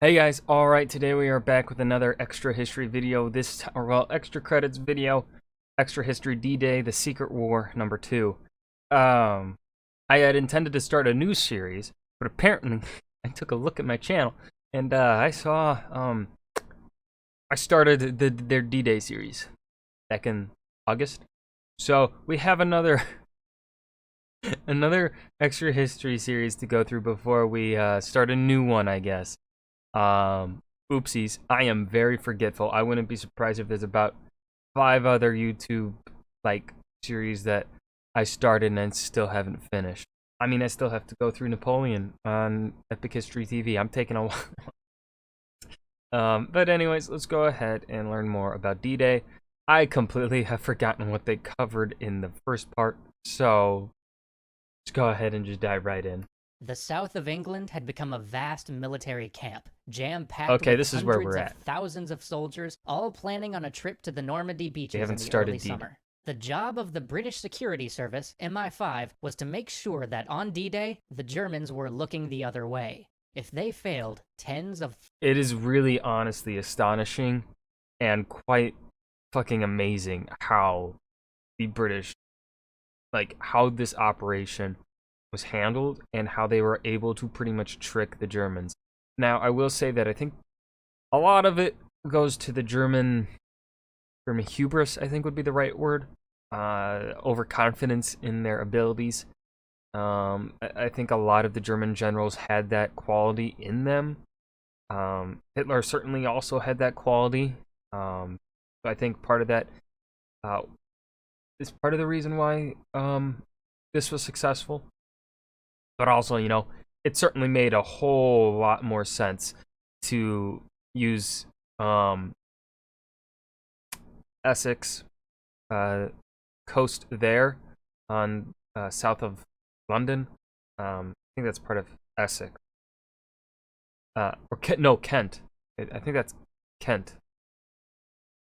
Hey guys, alright, today we are back with another extra history video, extra credits video, extra history D-Day, The Secret War, number 2. I had intended to start a new series, but apparently I took a look at my channel, and I saw, I started their D-Day series back in August. So, we have another extra history series to go through before we start a new one, I guess. Oopsies. I am very forgetful. I wouldn't be surprised if there's about 5 other YouTube series that I started and still haven't finished. I mean, I still have to go through Napoleon on Epic History TV. I'm taking a while. But anyways, let's go ahead and learn more about D-Day. I completely have forgotten what they covered in the first part, so let's go ahead and just dive right in. The south of England had become a vast military camp, jam-packed this is where we're at. Thousands of soldiers, all planning on a trip to the Normandy beaches in the early D-Day. summer. The job of the British Security Service, MI5, was to make sure that on D-Day, the Germans were looking the other way. If they failed, It is really honestly astonishing and quite fucking amazing how the British, how this operation was handled and how they were able to pretty much trick the Germans. Now, I will say that I think a lot of it goes to the German hubris, I think would be the right word, overconfidence in their abilities. I think a lot of the German generals had that quality in them. Hitler certainly also had that quality. So I think part of that is part of the reason why this was successful. But also, it certainly made a whole lot more sense to use Essex coast there on south of London. I think that's part of Essex. Kent. I think that's Kent.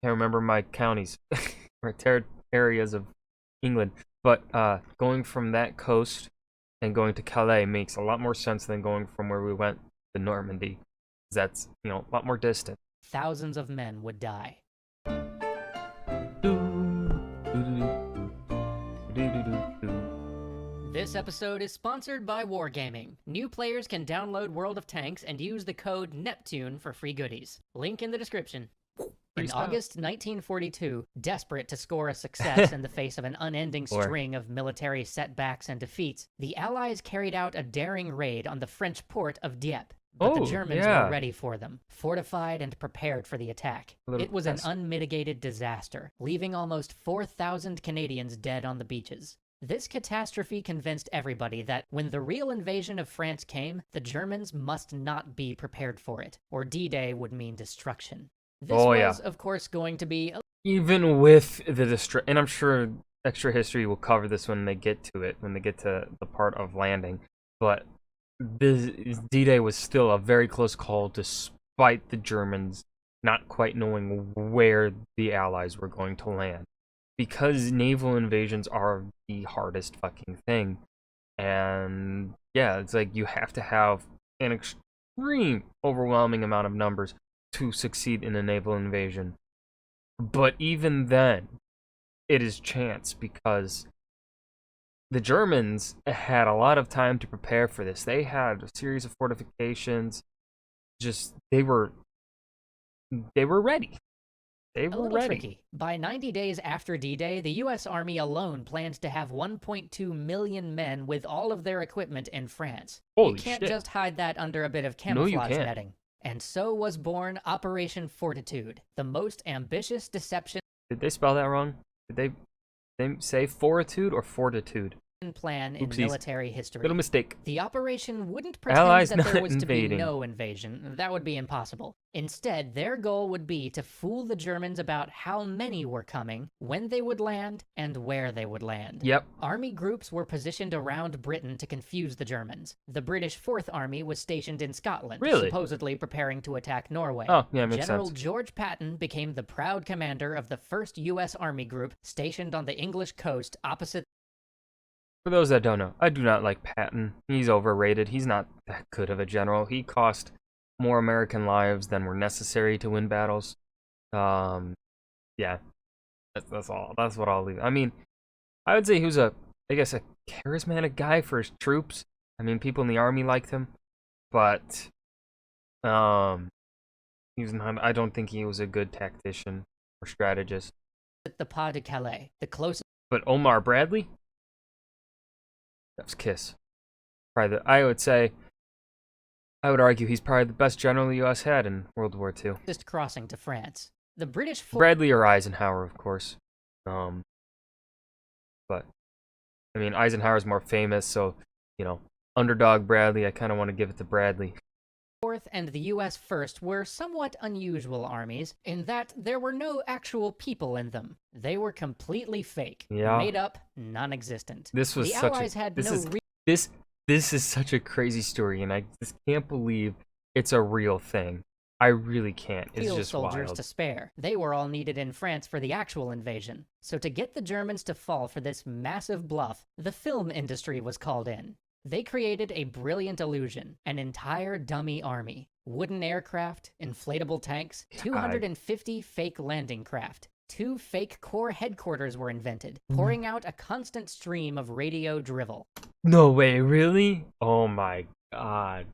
Can't remember my counties or areas of England. But going from that coast and going to Calais makes a lot more sense than going from where we went to Normandy. That's, a lot more distant. Thousands of men would die. This episode is sponsored by Wargaming. New players can download World of Tanks and use the code NEPTUNE for free goodies. Link in the description. In August 1942, desperate to score a success in the face of an unending string of military setbacks and defeats, the Allies carried out a daring raid on the French port of Dieppe. But the Germans were ready for them, fortified and prepared for the attack. It was an unmitigated disaster, leaving almost 4,000 Canadians dead on the beaches. This catastrophe convinced everybody that when the real invasion of France came, the Germans must not be prepared for it, or D-Day would mean destruction. This was, of course, going to be... Even with the and I'm sure Extra History will cover this when they get to it, when they get to the part of landing, but D-Day was still a very close call despite the Germans not quite knowing where the Allies were going to land. Because naval invasions are the hardest fucking thing. And yeah, it's like you have to have an extreme, overwhelming amount of numbers to succeed in a naval invasion. But even then, it is chance because the Germans had a lot of time to prepare for this. They had a series of fortifications. They were ready. They were ready. Tricky. By 90 days after D-Day, the U.S. Army alone planned to have 1.2 million men with all of their equipment in France. Holy you can't shit. just hide that under a bit of camouflage netting. And so was born Operation Fortitude, the most ambitious deception... Did they spell that wrong? Did they say fortitude or fortitude? Plan in military history. Little mistake. The operation wouldn't pretend that there was to be no invasion. That would be impossible. Instead, their goal would be to fool the Germans about how many were coming, when they would land, and where they would land. Yep. Army groups were positioned around Britain to confuse the Germans. The British Fourth Army was stationed in Scotland, supposedly preparing to attack Norway. Oh, yeah, makes General sense. George Patton became the proud commander of the first U.S. Army group stationed on the English coast opposite... For those that don't know, I do not like Patton. He's overrated. He's not that good of a general. He cost more American lives than were necessary to win battles. Yeah, that's all. That's what I'll leave. I mean, I would say he was I guess, a charismatic guy for his troops. I mean, people in the army liked him, but he was not. I don't think he was a good tactician or strategist. The Pas de Calais, the closest. But Omar Bradley, that was Kiss. Probably I would argue he's probably the best general the U.S. had in World War II. Crossing to France. The British. Bradley or Eisenhower, of course. But I mean, Eisenhower's more famous, so underdog Bradley. I kind of want to give it to Bradley. Fourth and the U.S. First were somewhat unusual armies in that there were no actual people in them. They were completely fake, made up, non-existent. This was the Allies had this is such a crazy story, and I just can't believe it's a real thing. I really can't. It's just soldiers wild. To spare. They were all needed in France for the actual invasion. So to get the Germans to fall for this massive bluff, the film industry was called in. They created a brilliant illusion, an entire dummy army. Wooden aircraft, inflatable tanks, 250 fake landing craft. 2 fake corps headquarters were invented, pouring out a constant stream of radio drivel. No way, really? Oh my god.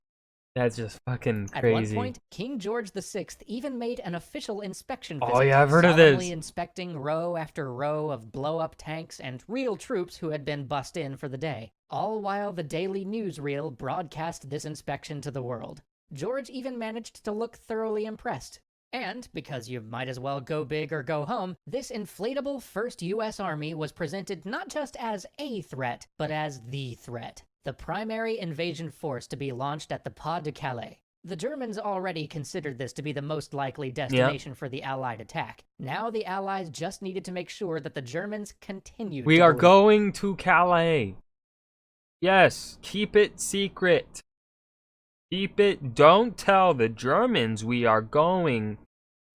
That's just fucking crazy. At one point, King George VI even made an official inspection visit. Oh yeah, I've heard of this. Inspecting row after row of blow-up tanks and real troops who had been bussed in for the day. All while the daily newsreel broadcast this inspection to the world. George even managed to look thoroughly impressed. And, because you might as well go big or go home, this inflatable first U.S. Army was presented not just as a threat, but as the threat. The primary invasion force to be launched at the Pas de Calais. The Germans already considered this to be the most likely destination for the Allied attack. Now the Allies just needed to make sure that the Germans continued. We are going to Calais. Yes, keep it secret. Keep it. Don't tell the Germans we are going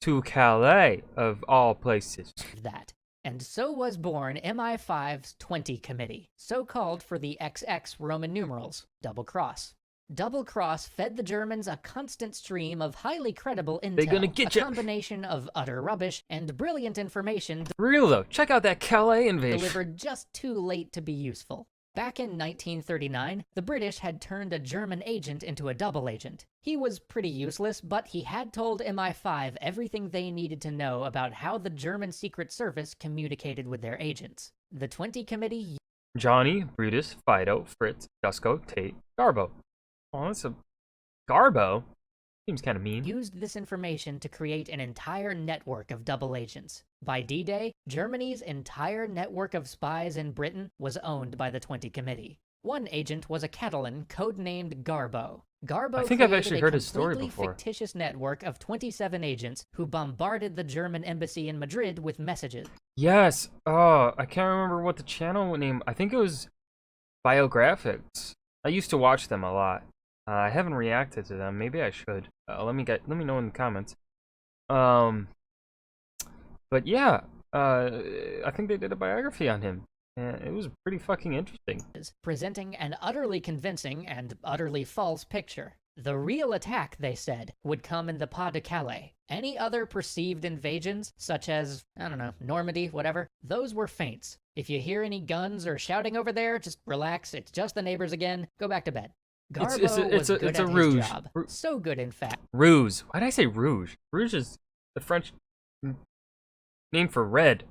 to Calais, of all places. That. And so was born MI5's 20 Committee, so called for the XX Roman numerals, Double Cross. Double Cross fed the Germans a constant stream of highly credible intel, They're gonna get a combination of utter rubbish and brilliant information. Real though, check out that Calais invasion. Delivered just too late to be useful. Back in 1939, the British had turned a German agent into a double agent. He was pretty useless, but he had told MI5 everything they needed to know about how the German Secret Service communicated with their agents. The 20 Committee... Johnny, Brutus, Fido, Fritz, Dusko, Tate, Garbo. Oh, that's a... Garbo? Seems kind of mean. Used this information to create an entire network of double agents. By D-Day, Germany's entire network of spies in Britain was owned by the 20 Committee. One agent was a Catalan codenamed Garbo. I think I've actually heard his story before. A fictitious network of 27 agents who bombarded the German embassy in Madrid with messages. Yes. Oh, I can't remember what the channel name. I think it was Biographics. I used to watch them a lot. I haven't reacted to them. Maybe I should. Let me know in the comments. But yeah, I think they did a biography on him. It was pretty fucking interesting. Presenting an utterly convincing and utterly false picture. The real attack, they said, would come in the Pas de Calais. Any other perceived invasions, such as, I don't know, Normandy, whatever, those were feints. If you hear any guns or shouting over there, just relax, it's just the neighbors again, go back to bed. Garbo was good at his job. So good, in fact. Rouge. Why did I say rouge? Rouge is the French name for red.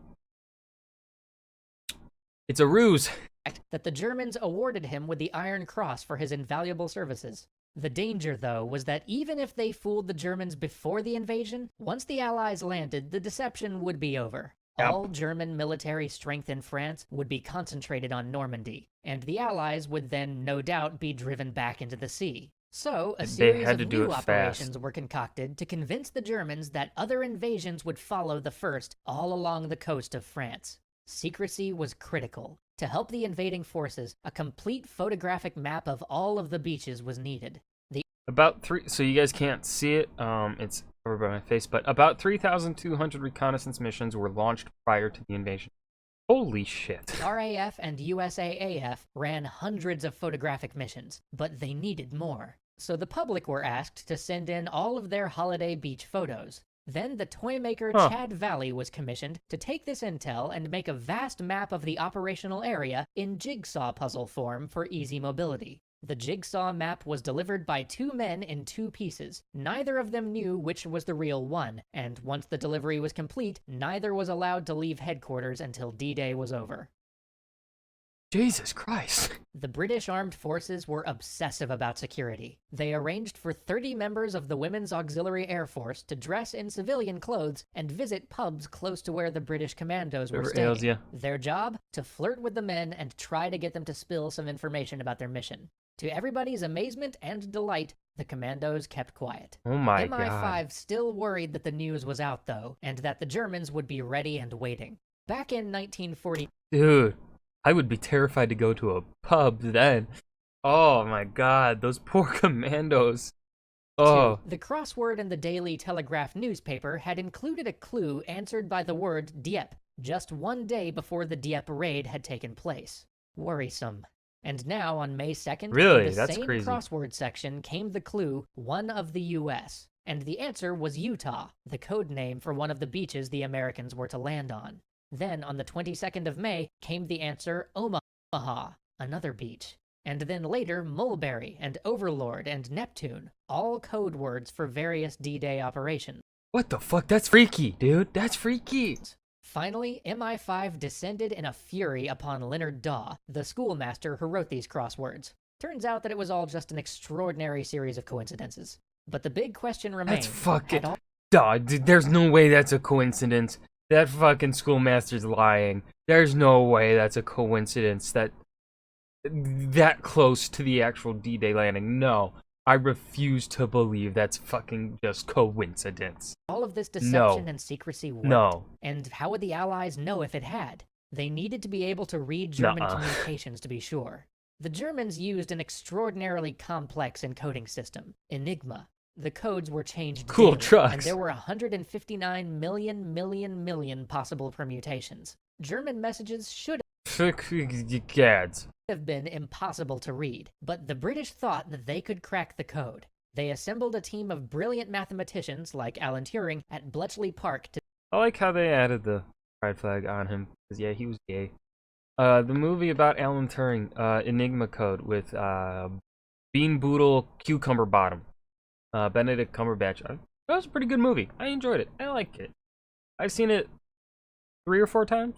It's a ruse. That the Germans awarded him with the Iron Cross for his invaluable services. The danger, though, was that even if they fooled the Germans before the invasion, once the Allies landed, the deception would be over. Yep. All German military strength in France would be concentrated on Normandy, and the Allies would then, no doubt, be driven back into the sea. So, a series of new operations were concocted to convince the Germans that other invasions would follow the first all along the coast of France. Secrecy was critical. To help the invading forces, a complete photographic map of all of the beaches was needed. So you guys can't see it, it's over by my face, but about 3,200 reconnaissance missions were launched prior to the invasion. Holy shit. RAF and USAAF ran hundreds of photographic missions, but they needed more. So the public were asked to send in all of their holiday beach photos. Then the toy maker Huh. Chad Valley was commissioned to take this intel and make a vast map of the operational area in jigsaw puzzle form for easy mobility. The jigsaw map was delivered by 2 men in 2 pieces. Neither of them knew which was the real one, and once the delivery was complete, neither was allowed to leave headquarters until D-Day was over. Jesus Christ. The British Armed Forces were obsessive about security. They arranged for 30 members of the Women's Auxiliary Air Force to dress in civilian clothes and visit pubs close to where the British commandos were Whatever ails staying. ya. Their job? To flirt with the men and try to get them to spill some information about their mission. To everybody's amazement and delight, the commandos kept quiet. Oh my MI5 god. still worried that the news was out, though, and that the Germans would be ready and waiting. Back in 1940, Dude, I would be terrified to go to a pub then. Oh my god, those poor commandos. Oh, the crossword in the Daily Telegraph newspaper had included a clue answered by the word Dieppe, just 1 day before the Dieppe raid had taken place. Worrisome. And now, on May 2nd, Really? in the That's same crazy. crossword section came the clue, one of the U.S., and the answer was Utah, the code name for one of the beaches the Americans were to land on. Then, on the 22nd of May, came the answer Omaha, another beach. And then later, Mulberry and Overlord and Neptune, all code words for various D-Day operations. what the fuck? That's freaky, dude. That's freaky. Finally, MI5 descended in a fury upon Leonard Daw, the schoolmaster who wrote these crosswords. Turns out that it was all just an extraordinary series of coincidences. But the big question remained. That's fucking... had all Dog, dude, there's no way that's a coincidence. That fucking schoolmaster's lying. There's no way that's a coincidence that close to the actual D-Day landing. No, I refuse to believe that's fucking just coincidence. all of this deception No. and secrecy worked. No. And how would the Allies know if it had? They needed to be able to read German Nuh-uh. communications to be sure. The Germans used an extraordinarily complex encoding system, Enigma. The codes were changed Cool daily, trucks. and there were 159 million possible permutations. German messages should Gads. have been impossible to read, but the British thought that they could crack the code. They assembled a team of brilliant mathematicians like Alan Turing at Bletchley Park to I like how they added the pride flag on him. 'Cause, yeah, he was gay. The movie about Alan Turing, Enigma Code with Bean Boodle Cucumber Bottom. Benedict Cumberbatch. That was a pretty good movie. I enjoyed it. I liked it. I've seen it 3 or 4 times.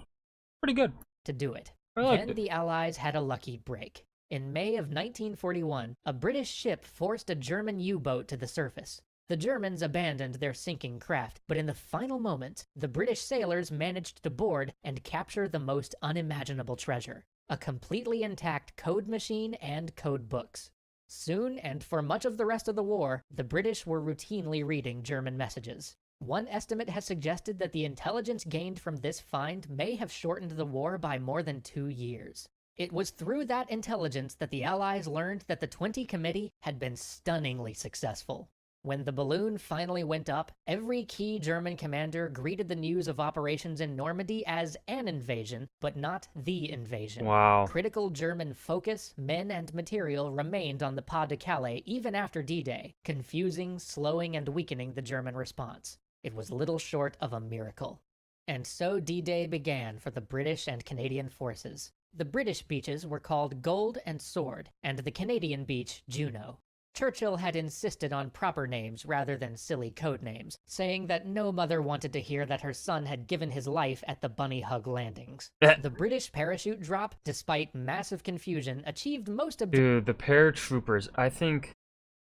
Pretty good. do it. I liked Then it. the Allies had a lucky break. In May of 1941, a British ship forced a German U-boat to the surface. The Germans abandoned their sinking craft, but in the final moment, the British sailors managed to board and capture the most unimaginable treasure, a completely intact code machine and code books. Soon, and for much of the rest of the war, the British were routinely reading German messages. One estimate has suggested that the intelligence gained from this find may have shortened the war by more than 2 years. It was through that intelligence that the Allies learned that the 20 Committee had been stunningly successful. When the balloon finally went up, every key German commander greeted the news of operations in Normandy as an invasion, but not the invasion. Wow. Critical German focus, men, and material remained on the Pas de Calais even after D-Day, confusing, slowing, and weakening the German response. It was little short of a miracle. And so D-Day began for the British and Canadian forces. The British beaches were called Gold and Sword, and the Canadian beach Juno. Churchill had insisted on proper names rather than silly code names, saying that no mother wanted to hear that her son had given his life at the Bunny Hug landings. The British parachute drop, despite massive confusion, achieved most of Dude, the paratroopers, I think,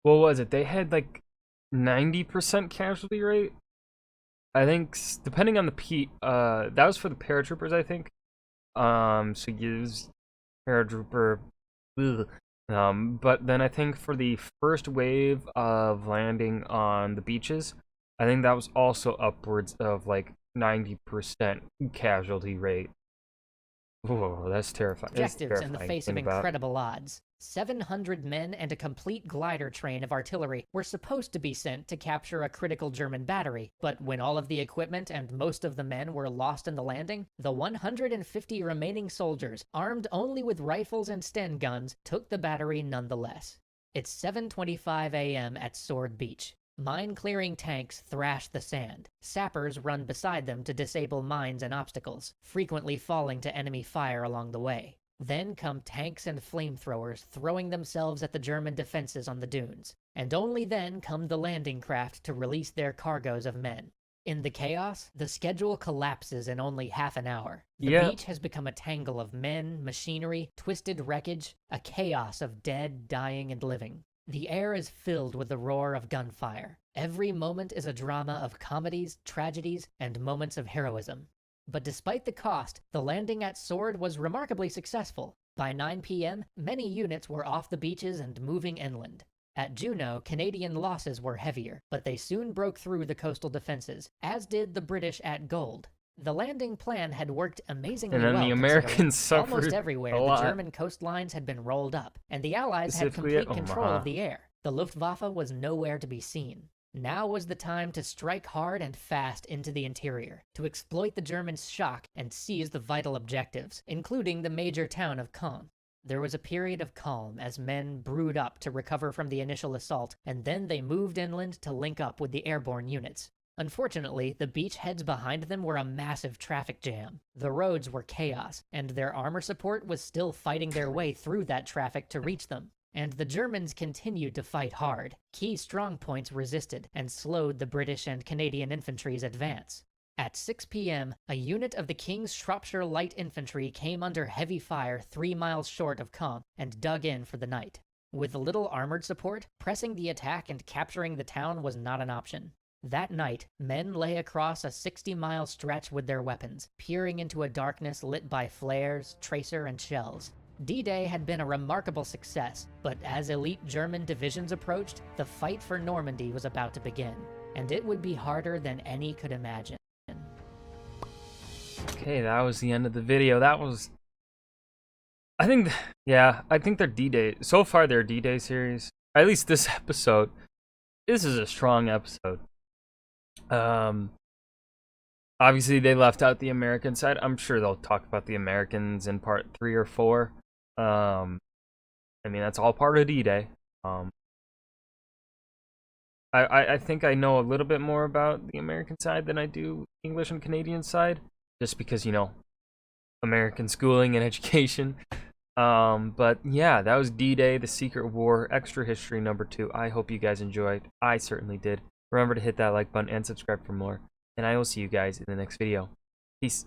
what was it? They had like 90% casualty rate? I think, depending on the that was for the paratroopers, I think. So use paratrooper, ugh. But then I think for the first wave of landing on the beaches, I think that was also upwards of like 90% casualty rate. Whoa, that's terrifying. That's objectives in the terrifying face to of think about. incredible odds. 700 men and a complete glider train of artillery were supposed to be sent to capture a critical German battery, but when all of the equipment and most of the men were lost in the landing, the 150 remaining soldiers, armed only with rifles and Sten guns, took the battery nonetheless. It's 7:25 a.m. at Sword Beach. Mine-clearing tanks thrash the sand. Sappers run beside them to disable mines and obstacles, frequently falling to enemy fire along the way. Then come tanks and flamethrowers throwing themselves at the German defenses on the dunes. And only then come the landing craft to release their cargoes of men. In the chaos, the schedule collapses in only half an hour. The beach has become a tangle of men, machinery, twisted wreckage, a chaos of dead, dying, and living. The air is filled with the roar of gunfire. Every moment is a drama of comedies, tragedies, and moments of heroism. But despite the cost, the landing at Sword was remarkably successful. By 9 p.m., many units were off the beaches and moving inland. At Juno, Canadian losses were heavier, but they soon broke through the coastal defenses, as did the British at Gold. The landing plan had worked amazingly well. And then the Americans suffered almost everywhere a the lot. German coastlines had been rolled up, and the Allies had Specifically at complete control Omaha. of the air. The Luftwaffe was nowhere to be seen. Now was the time to strike hard and fast into the interior, to exploit the Germans' shock and seize the vital objectives, including the major town of Caen. There was a period of calm as men brewed up to recover from the initial assault, and then they moved inland to link up with the airborne units. Unfortunately, the beachheads behind them were a massive traffic jam. The roads were chaos, and their armor support was still fighting their way through that traffic to reach them. And the Germans continued to fight hard. Key strongpoints resisted and slowed the British and Canadian infantry's advance. At 6 p.m., a unit of the King's Shropshire Light Infantry came under heavy fire 3 miles short of Caen and dug in for the night. With little armored support, pressing the attack and capturing the town was not an option. That night, men lay across a 60-mile stretch with their weapons, peering into a darkness lit by flares, tracer, and shells. D-Day had been a remarkable success, but as elite German divisions approached, the fight for Normandy was about to begin, and it would be harder than any could imagine. Okay, that was the end of the video. That was... I think their D-Day... So far, their D-Day series, at least this episode, this is a strong episode. Obviously, they left out the American side. I'm sure they'll talk about the Americans in part 3 or 4. I mean, that's all part of D-Day. I think I know a little bit more about the American side than I do English and Canadian side. Just because, you know, American schooling and education. But yeah, that was D-Day, The Secret War, Extra History number 2. I hope you guys enjoyed. I certainly did. Remember to hit that like button and subscribe for more. And I will see you guys in the next video. Peace.